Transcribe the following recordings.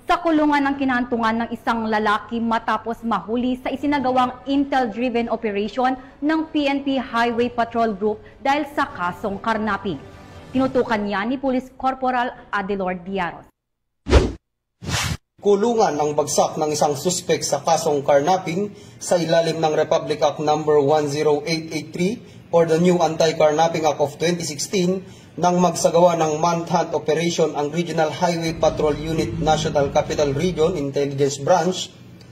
Sa kulungan ng kinahantungan ng isang lalaki matapos mahuli sa isinagawang intel-driven operation ng PNP Highway Patrol Group dahil sa kasong karnapping. Tinutukan niya ni Police Corporal Adelor Diaros. Kulungan ang bagsak ng isang suspek sa kasong carnapping sa ilalim ng Republic Act No. 10883 or the new Anti-Carnapping Act of 2016 nang magsagawa ng manhunt operation ang Regional Highway Patrol Unit National Capital Region Intelligence Branch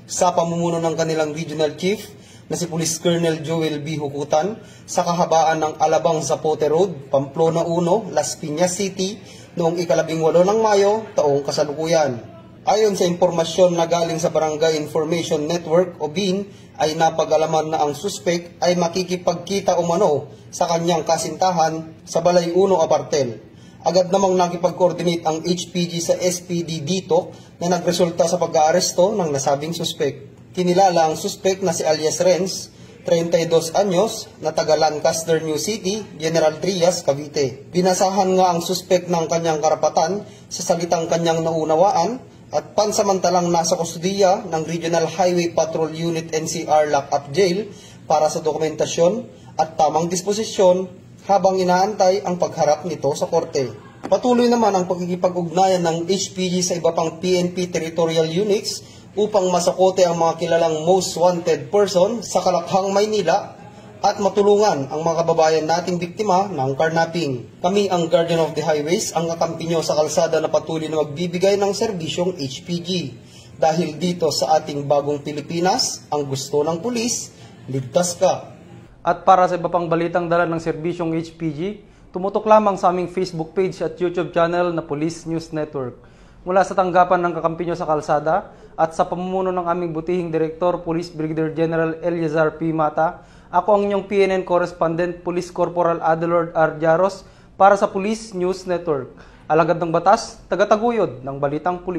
sa pamumuno ng kanilang Regional Chief na si Police Colonel Joel B. Hukutan sa kahabaan ng Alabang Zapote Road, Pamplona 1, Las Piñas City noong ika-18 ng Mayo taong kasalukuyan. Ayon sa impormasyon na galing sa Barangay Information Network o BIN ay napag-alaman na ang suspek ay makikipagkita umano sa kanyang kasintahan sa Balay 1 Apartel. Agad namang nakipag-coordinate ang HPG sa SPD dito na nagresulta sa pag-aaresto ng nasabing suspek. Kinilala ang suspek na si alias Renz, 32 anyos, na taga Lancaster, New City, General Trias, Cavite. Binasahan nga ang suspek ng kanyang karapatan sa salitang kanyang naunawaan at pansamantalang nasa kustudiya ng Regional Highway Patrol Unit NCR Lock-up Jail para sa dokumentasyon at tamang disposisyon habang inaantay ang pagharap nito sa korte. Patuloy naman ang pagkikipag-ugnayan ng HPG sa iba pang PNP territorial units upang masakote ang mga kilalang most wanted person sa Kalakhang, Maynila at matulungan ang mga kababayan nating biktima ng carnapping. Kami ang Guardian of the Highways, ang kakampi nyo sa kalsada na patuloy na magbibigay ng serbisyong HPG. Dahil dito sa ating bagong Pilipinas, ang gusto ng pulis, ligtas ka. At para sa iba pang balitang dala ng serbisyong HPG, tumutok lamang sa aming Facebook page at YouTube channel na Police News Network. Mula sa tanggapan ng kakampi nyo sa kalsada at sa pamumuno ng aming butihing Direktor, Police Brigadier General Eliazar P. Mata, ako ang inyong PNN Correspondent, Police Corporal Adelor R. Diaros para sa Police News Network. Alagad ng batas, tagataguyod ng balitang pulis.